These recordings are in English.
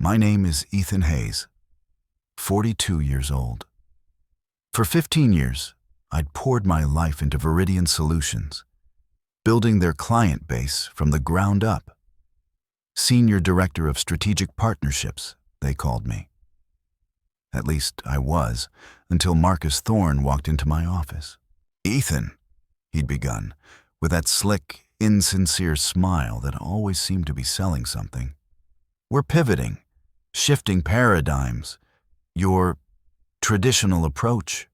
My name is Ethan Hayes, 42 years old. For 15 years, I'd poured my life into Veridian Solutions, building their client base from the ground up. Senior Director of Strategic Partnerships, they called me. At least I was, until Marcus Thorne walked into my office. "Ethan," he'd begun, with that slick, insincere smile that always seemed to be selling something. "We're pivoting, shifting paradigms. Your traditional approach."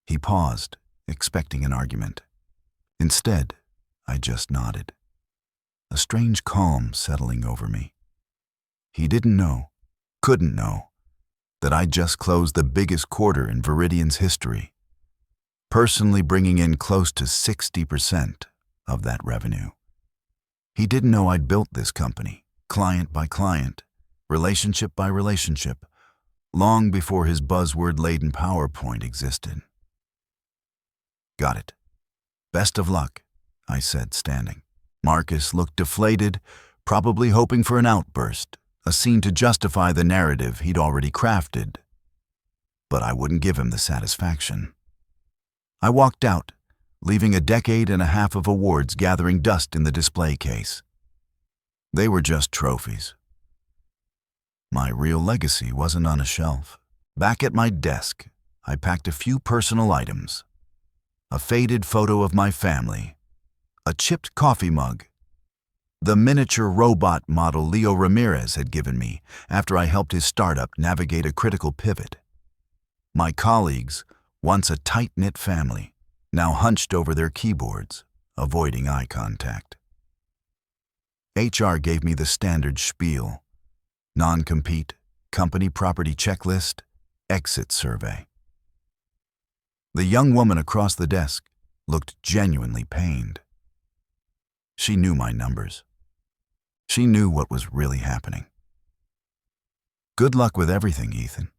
He paused, expecting an argument. Instead, I just nodded, a strange calm settling over me. He didn't know, couldn't know, that I'd just closed the biggest quarter in Veridian's history, personally bringing in close to 60% of that revenue. He didn't know I'd built this company, client by client, relationship by relationship, long before his buzzword-laden PowerPoint existed. "Got it. Best of luck," I said, standing. Marcus looked deflated, probably hoping for an outburst, a scene to justify the narrative he'd already crafted. But I wouldn't give him the satisfaction. I walked out, leaving a decade and a half of awards gathering dust in the display case. They were just trophies. My real legacy wasn't on a shelf. Back at my desk, I packed a few personal items. A faded photo of my family, a chipped coffee mug, the miniature robot model Leo Ramirez had given me after I helped his startup navigate a critical pivot. My colleagues, once a tight-knit family, now hunched over their keyboards, avoiding eye contact. HR gave me the standard spiel: non-compete, company property checklist, exit survey. The young woman across the desk looked genuinely pained. She knew my numbers. She knew what was really happening. "Good luck with everything, Ethan,"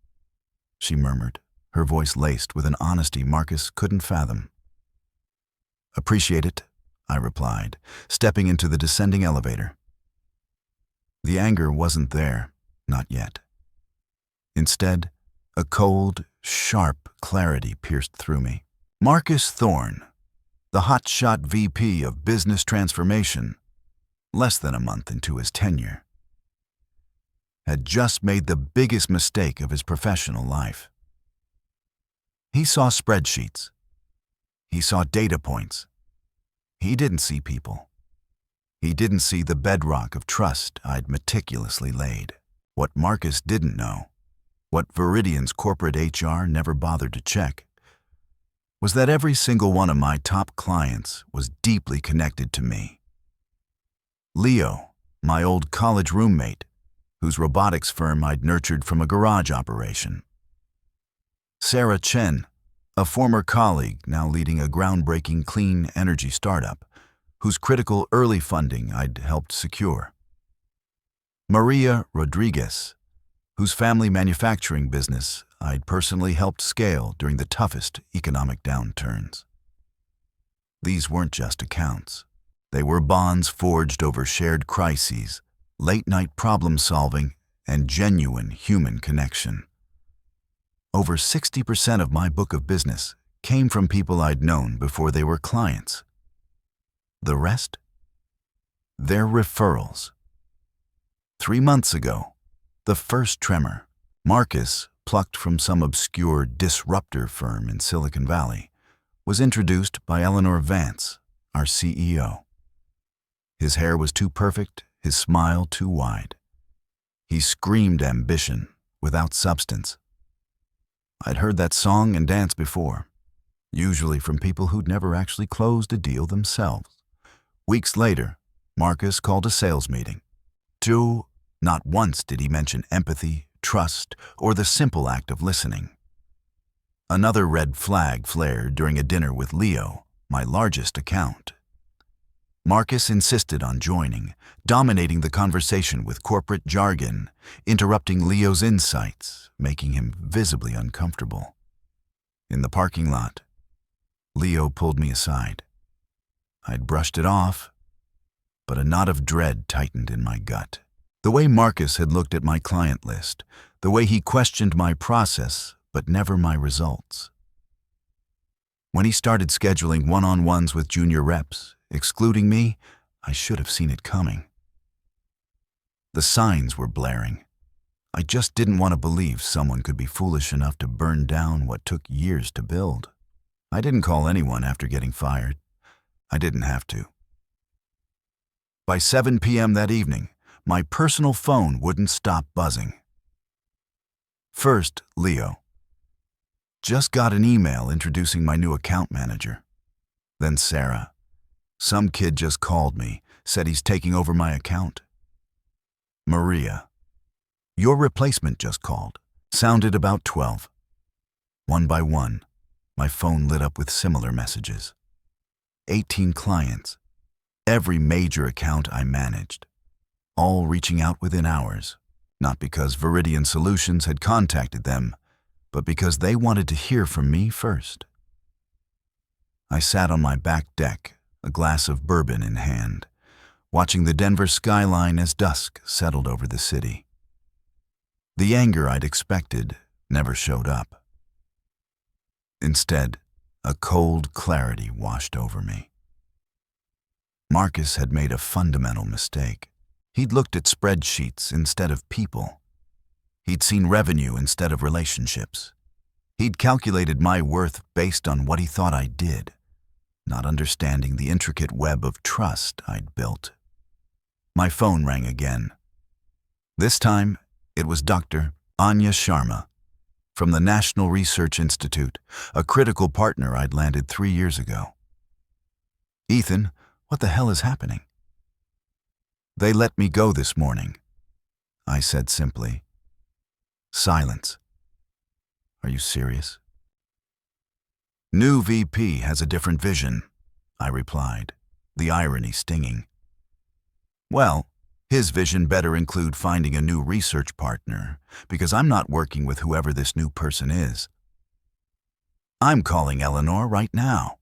she murmured, her voice laced with an honesty Marcus couldn't fathom. "Appreciate it," I replied, stepping into the descending elevator. The anger wasn't there, not yet. Instead, a cold, sharp clarity pierced through me. Marcus Thorne, the hotshot VP of Business Transformation, less than a month into his tenure, had just made the biggest mistake of his professional life. He saw spreadsheets. He saw data points. He didn't see people. He didn't see the bedrock of trust I'd meticulously laid. What Marcus didn't know, what Veridian's corporate HR never bothered to check, was that every single one of my top clients was deeply connected to me. Leo, my old college roommate, whose robotics firm I'd nurtured from a garage operation. Sarah Chen, a former colleague now leading a groundbreaking clean energy startup, whose critical early funding I'd helped secure. Maria Rodriguez, whose family manufacturing business I'd personally helped scale during the toughest economic downturns. These weren't just accounts. They were bonds forged over shared crises, late-night problem-solving, and genuine human connection. Over 60% of my book of business came from people I'd known before they were clients. The rest? They're referrals. 3 months ago, the first tremor, Marcus, plucked from some obscure disruptor firm in Silicon Valley, was introduced by Eleanor Vance, our CEO. His hair was too perfect, his smile too wide. He screamed ambition without substance. I'd heard that song and dance before, usually from people who'd never actually closed a deal themselves. Weeks later, Marcus called a sales meeting. Not once did he mention empathy, trust, or the simple act of listening. Another red flag flared during a dinner with Leo, my largest account. Marcus insisted on joining, dominating the conversation with corporate jargon, interrupting Leo's insights, making him visibly uncomfortable. In the parking lot, Leo pulled me aside. I'd brushed it off, but a knot of dread tightened in my gut. The way Marcus had looked at my client list, the way he questioned my process but never my results. When he started scheduling one-on-ones with junior reps, excluding me, I should have seen it coming. The signs were blaring. I just didn't want to believe someone could be foolish enough to burn down what took years to build. I didn't call anyone after getting fired. I didn't have to. By 7 p.m. that evening, my personal phone wouldn't stop buzzing. First, Leo. Just got an email introducing my new account manager. Then Sarah. Some kid just called me, said he's taking over my account. Maria. Your replacement just called. Sounded about 12. One by one, my phone lit up with similar messages. 18 clients. Every major account I managed. All reaching out within hours. Not because Veridian Solutions had contacted them, but because they wanted to hear from me first. I sat on my back deck, a glass of bourbon in hand, watching the Denver skyline as dusk settled over the city. The anger I'd expected never showed up. Instead, a cold clarity washed over me. Marcus had made a fundamental mistake. He'd looked at spreadsheets instead of people. He'd seen revenue instead of relationships. He'd calculated my worth based on what he thought I did, not understanding the intricate web of trust I'd built. My phone rang again. This time, it was Dr. Anya Sharma from the National Research Institute, a critical partner I'd landed 3 years ago. Ethan, what the hell is happening? They let me go this morning, I said simply. Silence. Are you serious? New VP has a different vision, I replied, the irony stinging. Well, his vision better include finding a new research partner, because I'm not working with whoever this new person is. I'm calling Eleanor right now.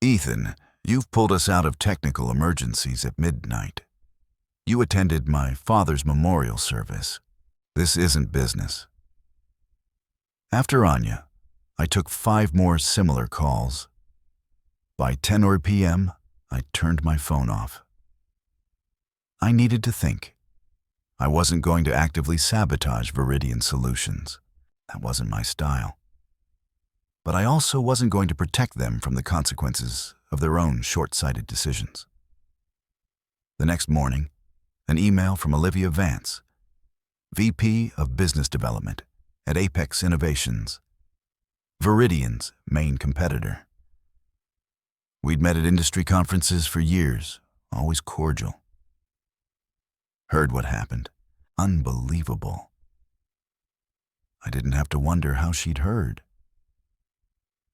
Ethan, you've pulled us out of technical emergencies at midnight. You attended my father's memorial service. This isn't business. After Anya, I took 5 more similar calls. By 10 p.m., I turned my phone off. I needed to think. I wasn't going to actively sabotage Veridian Solutions. That wasn't my style. But I also wasn't going to protect them from the consequences of their own short-sighted decisions. The next morning, an email from Olivia Vance, VP of Business Development at Apex Innovations, Veridian's main competitor. We'd met at industry conferences for years, always cordial. Heard what happened. Unbelievable. I didn't have to wonder how she'd heard.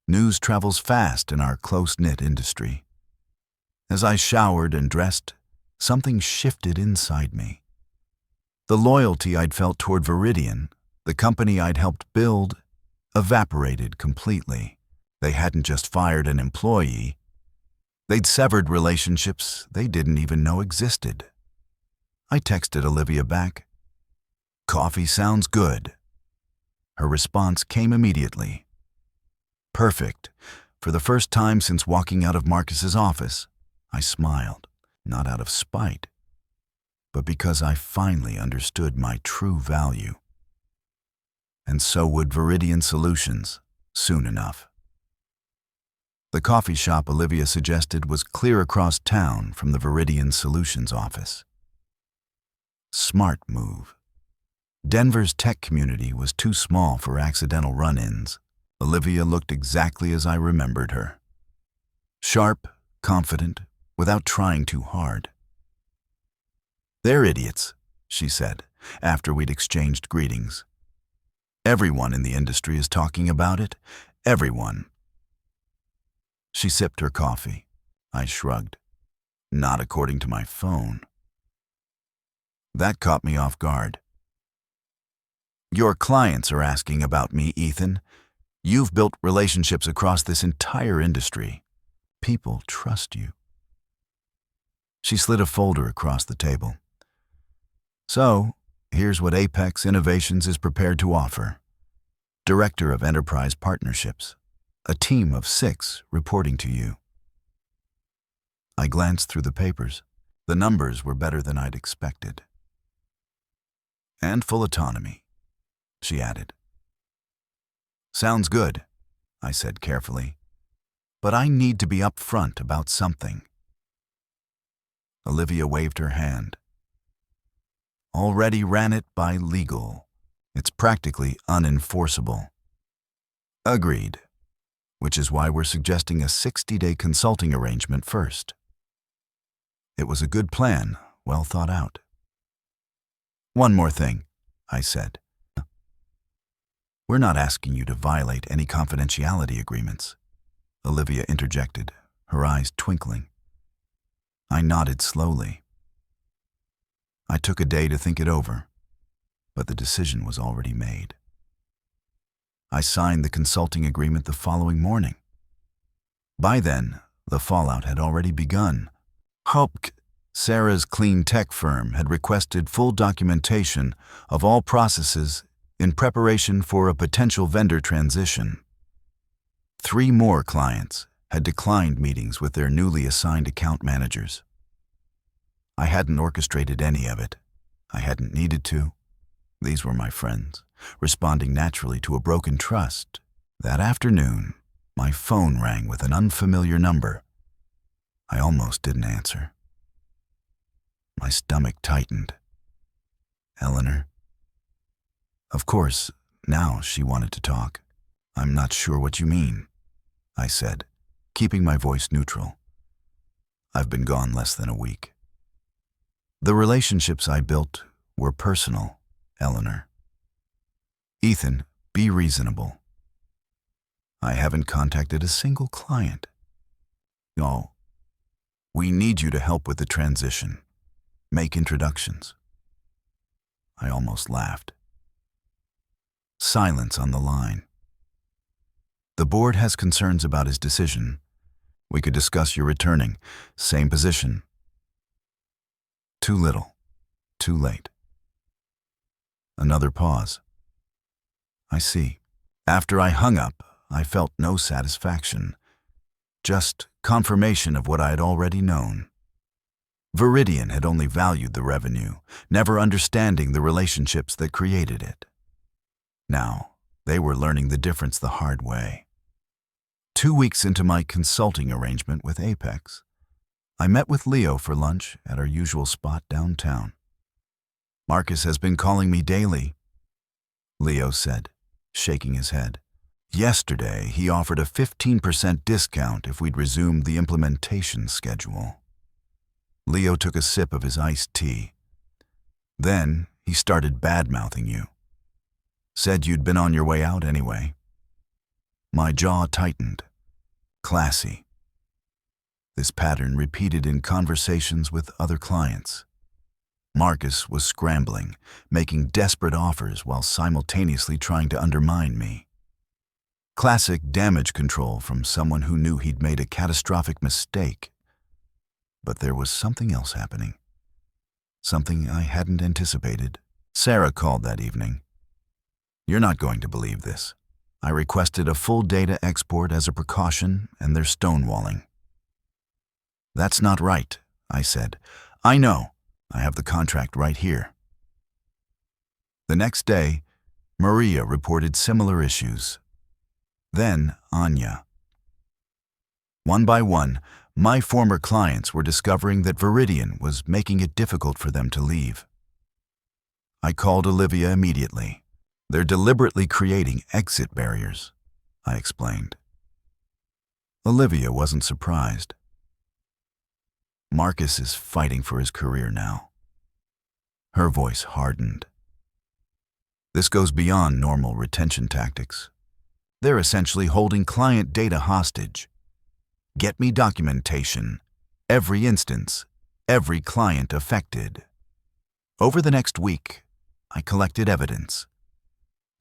News travels fast in our close-knit industry. As I showered and dressed, something shifted inside me. The loyalty I'd felt toward Veridian, the company I'd helped build, evaporated completely. They hadn't just fired an employee. They'd severed relationships they didn't even know existed. I texted Olivia back, "Coffee sounds good." Her response came immediately. Perfect. For the first time since walking out of Marcus's office, I smiled, not out of spite, but because I finally understood my true value. And so would Veridian Solutions, soon enough. The coffee shop Olivia suggested was clear across town from the Veridian Solutions office. Smart move. Denver's tech community was too small for accidental run-ins. Olivia looked exactly as I remembered her. Sharp, confident, without trying too hard. "They're idiots," she said, after we'd exchanged greetings. "Everyone in the industry is talking about it. Everyone." She sipped her coffee. I shrugged. Not according to my phone. That caught me off guard. "Your clients are asking about me, Ethan. You've built relationships across this entire industry. People trust you." She slid a folder across the table. So, here's what Apex Innovations is prepared to offer. Director of Enterprise Partnerships. A team of 6 reporting to you. I glanced through the papers. The numbers were better than I'd expected. And full autonomy, she added. Sounds good, I said carefully, but I need to be upfront about something. Olivia waved her hand. Already ran it by legal. It's practically unenforceable. Agreed, which is why we're suggesting a 60-day consulting arrangement first. It was a good plan, well thought out. One more thing, I said. We're not asking you to violate any confidentiality agreements, Olivia interjected, her eyes twinkling. I nodded slowly. I took a day to think it over, but the decision was already made. I signed the consulting agreement the following morning. By then, the fallout had already begun. Sarah's clean tech firm had requested full documentation of all processes in preparation for a potential vendor transition. 3 more clients had declined meetings with their newly assigned account managers. I hadn't orchestrated any of it. I hadn't needed to. These were my friends, responding naturally to a broken trust. That afternoon, my phone rang with an unfamiliar number. I almost didn't answer. My stomach tightened. Eleanor? Of course, now she wanted to talk. I'm not sure what you mean, I said, keeping my voice neutral. I've been gone less than a week. The relationships I built were personal, Eleanor. Ethan, be reasonable. I haven't contacted a single client. No. We need you to help with the transition. Make introductions. I almost laughed. Silence on the line. The board has concerns about his decision. We could discuss your returning. Same position. Too little. Too late. Another pause. I see. After I hung up, I felt no satisfaction. Just confirmation of what I had already known. Veridian had only valued the revenue, never understanding the relationships that created it. Now, they were learning the difference the hard way. 2 weeks into my consulting arrangement with Apex, I met with Leo for lunch at our usual spot downtown. Marcus has been calling me daily, Leo said, shaking his head. Yesterday, he offered a 15% discount if we'd resumed the implementation schedule. Leo took a sip of his iced tea. Then he started bad-mouthing you. Said you'd been on your way out anyway. My jaw tightened. Classy. This pattern repeated in conversations with other clients. Marcus was scrambling, making desperate offers while simultaneously trying to undermine me. Classic damage control from someone who knew he'd made a catastrophic mistake. But there was something else happening. Something I hadn't anticipated. Sarah called that evening. You're not going to believe this. I requested a full data export as a precaution, and they're stonewalling. That's not right, I said. I know. I have the contract right here. The next day, Maria reported similar issues. Then Anya. One by one, my former clients were discovering that Veridian was making it difficult for them to leave. I called Olivia immediately. They're deliberately creating exit barriers, I explained. Olivia wasn't surprised. Marcus is fighting for his career now. Her voice hardened. This goes beyond normal retention tactics. They're essentially holding client data hostage. Get me documentation, every instance, every client affected. Over the next week, I collected evidence.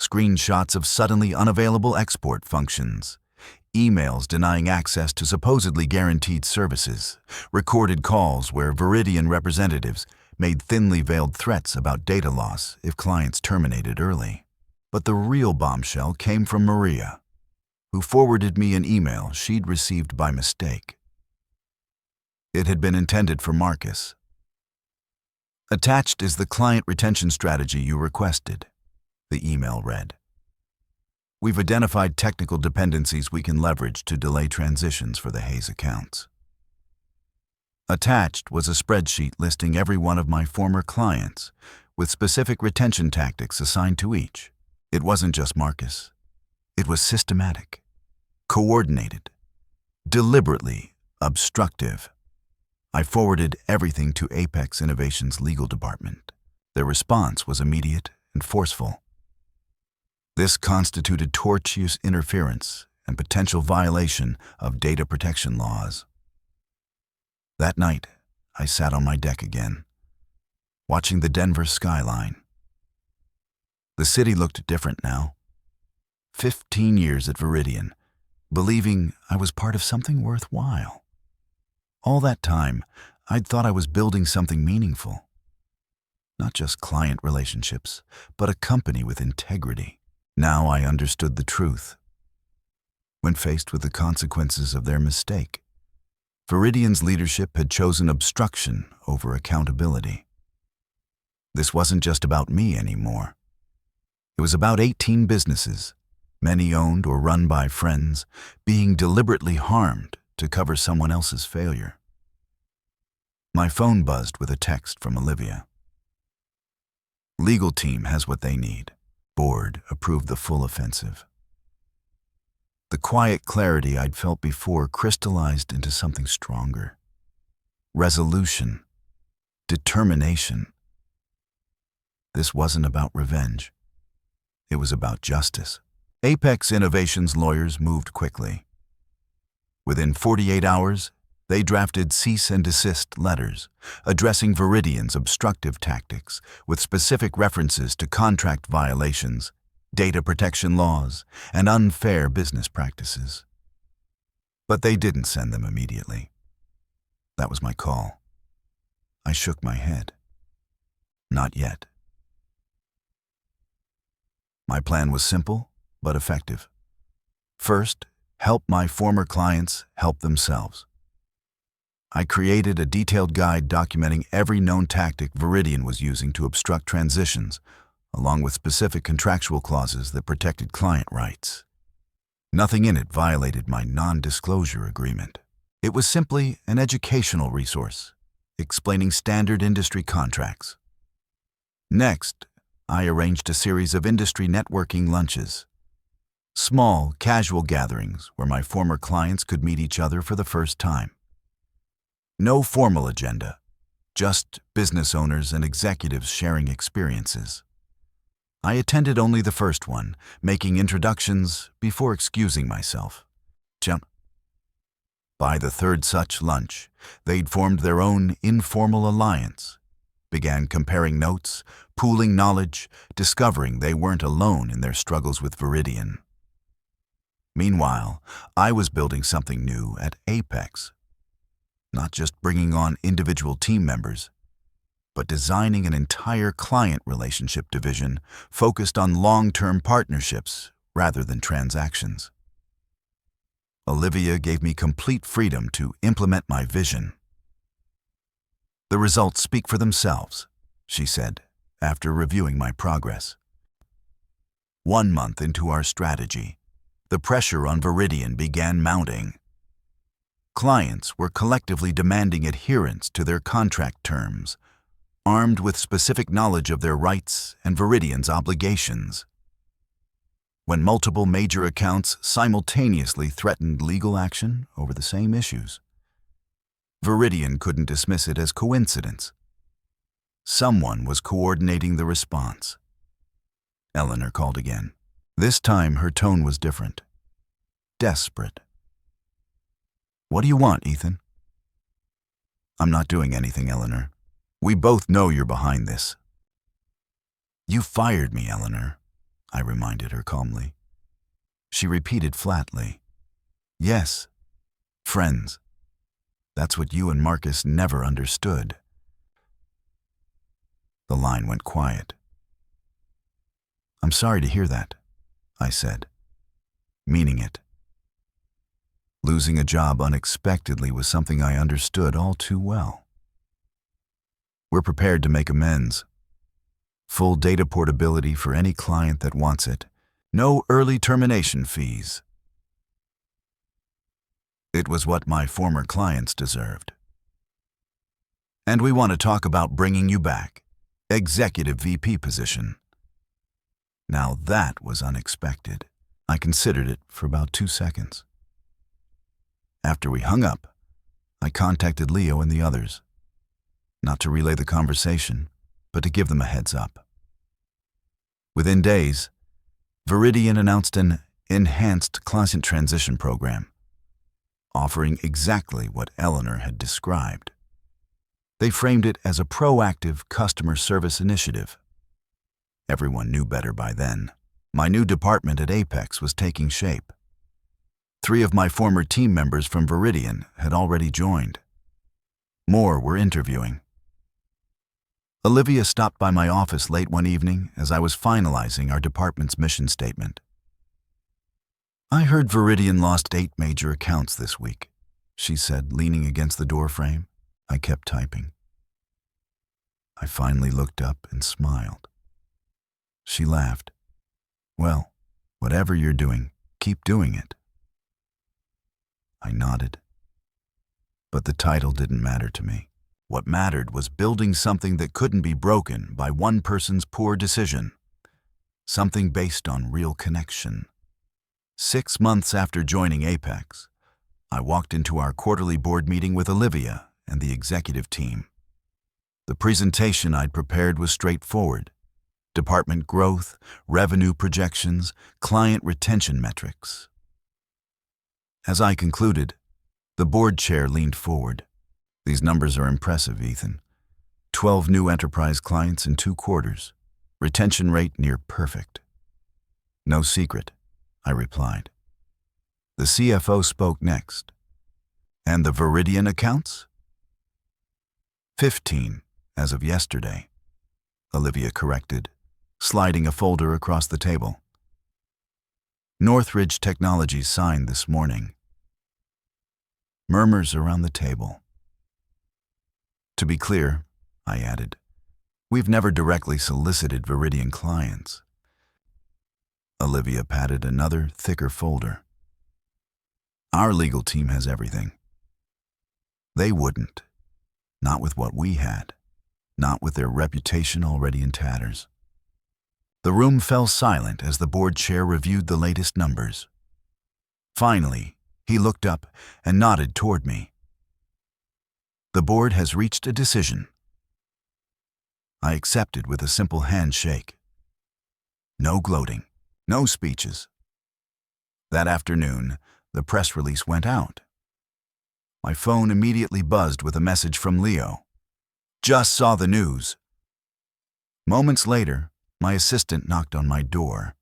Screenshots of suddenly unavailable export functions, emails denying access to supposedly guaranteed services, recorded calls where Veridian representatives made thinly veiled threats about data loss if clients terminated early. But the real bombshell came from Maria, who forwarded me an email she'd received by mistake. It had been intended for Marcus. "Attached is the client retention strategy you requested," the email read. "We've identified technical dependencies we can leverage to delay transitions for the Hayes accounts." Attached was a spreadsheet listing every one of my former clients, with specific retention tactics assigned to each. It wasn't just Marcus. It was systematic, coordinated, deliberately obstructive. I forwarded everything to Apex Innovation's legal department. Their response was immediate and forceful. This constituted tortious interference and potential violation of data protection laws. That night, I sat on my deck again, watching the Denver skyline. The city looked different now. 15 years at Veridian, believing I was part of something worthwhile. All that time, I'd thought I was building something meaningful. Not just client relationships, but a company with integrity. Now I understood the truth. When faced with the consequences of their mistake, Veridian's leadership had chosen obstruction over accountability. This wasn't just about me anymore. It was about 18 businesses, many owned or run by friends, being deliberately harmed to cover someone else's failure. My phone buzzed with a text from Olivia. "Legal team has what they need. Board approved the full offensive." The quiet clarity I'd felt before crystallized into something stronger. Resolution. Determination. This wasn't about revenge. It was about justice. Apex Innovation's lawyers moved quickly. Within 48 hours, they drafted cease and desist letters addressing Veridian's obstructive tactics with specific references to contract violations, data protection laws, and unfair business practices. But they didn't send them immediately. That was my call. I shook my head. Not yet. My plan was simple but effective. First, help my former clients help themselves. I created a detailed guide documenting every known tactic Veridian was using to obstruct transitions, along with specific contractual clauses that protected client rights. Nothing in it violated my non-disclosure agreement. It was simply an educational resource, explaining standard industry contracts. Next, I arranged a series of industry networking lunches. Small, casual gatherings where my former clients could meet each other for the first time. No formal agenda, just business owners and executives sharing experiences. I attended only the first one, making introductions before excusing myself. By the third such lunch, they'd formed their own informal alliance, began comparing notes, pooling knowledge, discovering they weren't alone in their struggles with Veridian. Meanwhile, I was building something new at Apex. Not just bringing on individual team members, but designing an entire client relationship division focused on long-term partnerships rather than transactions. Olivia gave me complete freedom to implement my vision. "The results speak for themselves," she said, after reviewing my progress. 1 month into our strategy, the pressure on Veridian began mounting. Clients were collectively demanding adherence to their contract terms, armed with specific knowledge of their rights and Veridian's obligations. When multiple major accounts simultaneously threatened legal action over the same issues, Veridian couldn't dismiss it as coincidence. Someone was coordinating the response. Eleanor called again. This time her tone was different. Desperate. "What do you want, Ethan?" "I'm not doing anything, Eleanor. We both know you're behind this." "You fired me, Eleanor," I reminded her calmly. She repeated flatly, "Yes, friends. That's what you and Marcus never understood." The line went quiet. "I'm sorry to hear that," I said, meaning it. Losing a job unexpectedly was something I understood all too well. "We're prepared to make amends. Full data portability for any client that wants it. No early termination fees." It was what my former clients deserved. "And we want to talk about bringing you back. Executive VP position." Now that was unexpected. I considered it for about 2 seconds. After we hung up, I contacted Leo and the others, not to relay the conversation, but to give them a heads up. Within days, Veridian announced an enhanced client transition program, offering exactly what Eleanor had described. They framed it as a proactive customer service initiative. Everyone knew better by then. My new department at Apex was taking shape. 3 of my former team members from Veridian had already joined. More were interviewing. Olivia stopped by my office late one evening as I was finalizing our department's mission statement. "I heard Veridian lost 8 major accounts this week," she said, leaning against the door frame. I kept typing. I finally looked up and smiled. She laughed. "Well, whatever you're doing, keep doing it." I nodded. But the title didn't matter to me. What mattered was building something that couldn't be broken by one person's poor decision. Something based on real connection. 6 months after joining Apex, I walked into our quarterly board meeting with Olivia and the executive team. The presentation I'd prepared was straightforward. Department growth, revenue projections, client retention metrics. As I concluded, the board chair leaned forward. "These numbers are impressive, Ethan. 12 new enterprise clients in 2 quarters. Retention rate near perfect." "No secret," I replied. The CFO spoke next. "And the Veridian accounts?" 15, as of yesterday," Olivia corrected, sliding a folder across the table. "Northridge Technologies signed this morning." Murmurs around the table. "To be clear," I added, "we've never directly solicited Veridian clients." Olivia patted another, thicker folder. "Our legal team has everything." They wouldn't. Not with what we had. Not with their reputation already in tatters. The room fell silent as the board chair reviewed the latest numbers. Finally, he looked up and nodded toward me. "The board has reached a decision." I accepted with a simple handshake. No gloating, no speeches. That afternoon, the press release went out. My phone immediately buzzed with a message from Leo. "Just saw the news." Moments later, my assistant knocked on my door.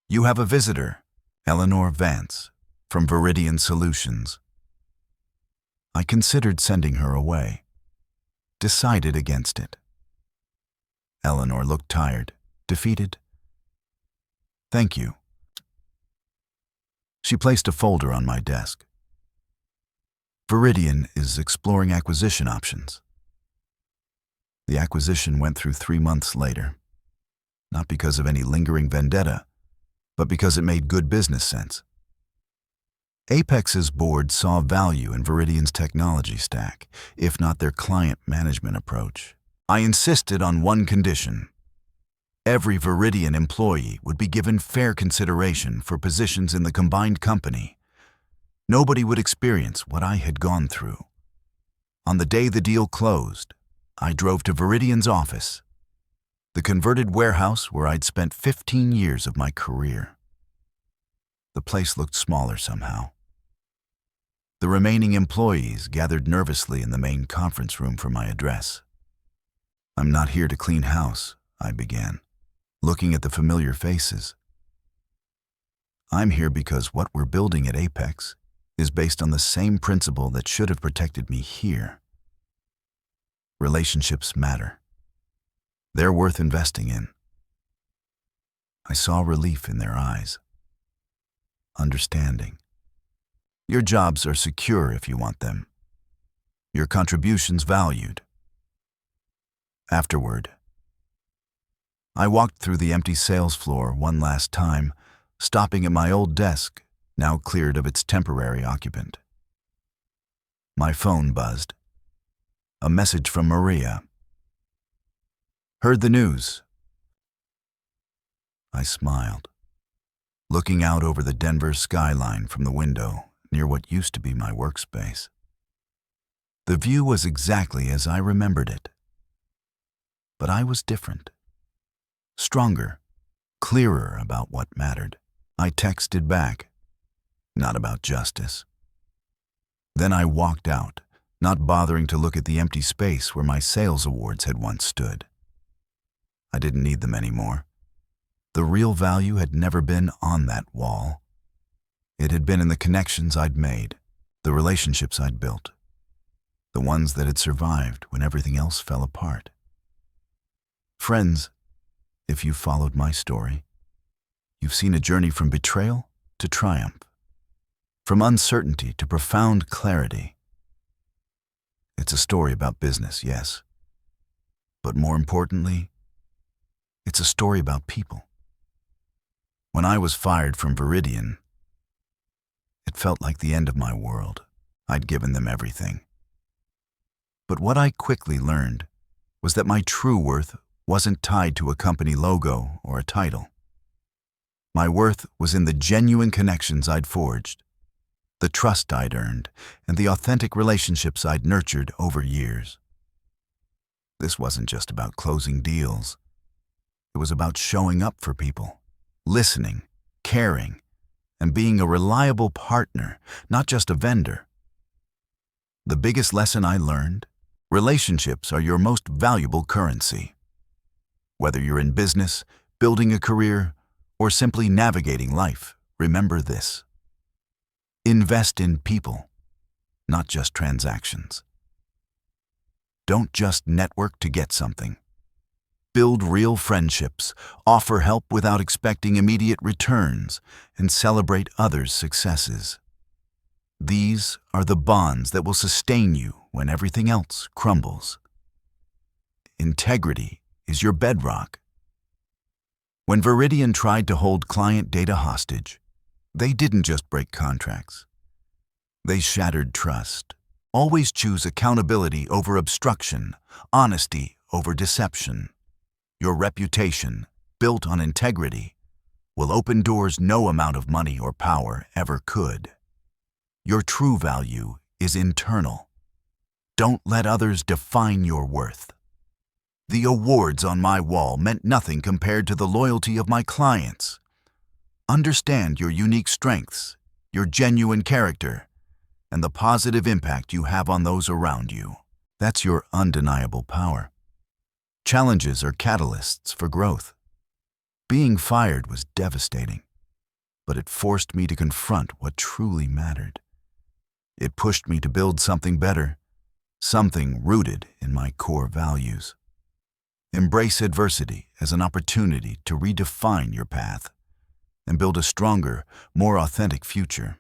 "You have a visitor, Eleanor Vance, from Veridian Solutions." I considered sending her away. Decided against it. Eleanor looked tired, defeated. "Thank you." She placed a folder on my desk. "Veridian is exploring acquisition options." The acquisition went through 3 months later. Not because of any lingering vendetta, but because it made good business sense. Apex's board saw value in Veridian's technology stack, if not their client management approach. I insisted on one condition. Every Veridian employee would be given fair consideration for positions in the combined company. Nobody would experience what I had gone through. On the day the deal closed, I drove to Veridian's office, the converted warehouse where I'd spent 15 years of my career. The place looked smaller somehow. The remaining employees gathered nervously in the main conference room for my address. "I'm not here to clean house," I began, looking at the familiar faces. "I'm here because what we're building at Apex is based on the same principle that should have protected me here. Relationships matter. They're worth investing in. I saw relief in their eyes. Understanding. Your jobs are secure if you want them. Your contributions valued. Afterward, I walked through the empty sales floor one last time, stopping at my old desk, now cleared of its temporary occupant. My phone buzzed. A message from Maria. Heard the news. I smiled, looking out over the Denver skyline from the window near what used to be my workspace. The view was exactly as I remembered it. But I was different. Stronger, clearer about what mattered. I texted back, not about justice. Then I walked out, not bothering to look at the empty space where my sales awards had once stood. I didn't need them anymore. The real value had never been on that wall. It had been in the connections I'd made, the relationships I'd built, the ones that had survived when everything else fell apart. Friends, if you've followed my story, you've seen a journey from betrayal to triumph, from uncertainty to profound clarity. It's a story about business, yes, but more importantly, it's a story about people. When I was fired from Veridian, it felt like the end of my world. I'd given them everything. But what I quickly learned was that my true worth wasn't tied to a company logo or a title. My worth was in the genuine connections I'd forged, the trust I'd earned, and the authentic relationships I'd nurtured over years. This wasn't just about closing deals. It was about showing up for people, listening, caring, and being a reliable partner, not just a vendor. The biggest lesson I learned: relationships are your most valuable currency. Whether you're in business, building a career, or simply navigating life, remember this. Invest in people, not just transactions. Don't just network to get something. Build real friendships, offer help without expecting immediate returns, and celebrate others' successes. These are the bonds that will sustain you when everything else crumbles. Integrity is your bedrock. When Veridian tried to hold client data hostage, they didn't just break contracts. They shattered trust. Always choose accountability over obstruction, honesty over deception. Your reputation, built on integrity, will open doors no amount of money or power ever could. Your true value is internal. Don't let others define your worth. The awards on my wall meant nothing compared to the loyalty of my clients. Understand your unique strengths, your genuine character, and the positive impact you have on those around you. That's your undeniable power. Challenges are catalysts for growth. Being fired was devastating, but it forced me to confront what truly mattered. It pushed me to build something better, something rooted in my core values. Embrace adversity as an opportunity to redefine your path and build a stronger, more authentic future.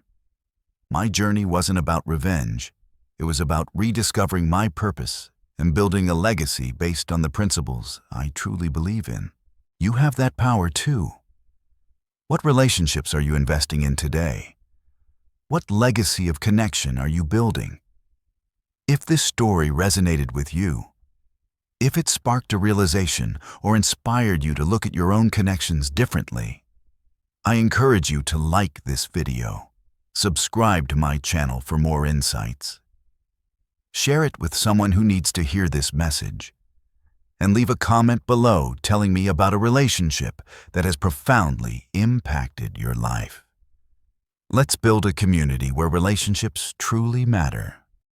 My journey wasn't about revenge. It was about rediscovering my purpose and building a legacy based on the principles I truly believe in. You have that power too. What relationships are you investing in today? What legacy of connection are you building? If this story resonated with you, if it sparked a realization or inspired you to look at your own connections differently, I encourage you to like this video, subscribe to my channel for more insights, share it with someone who needs to hear this message, and leave a comment below telling me about a relationship that has profoundly impacted your life. Let's build a community where relationships truly matter.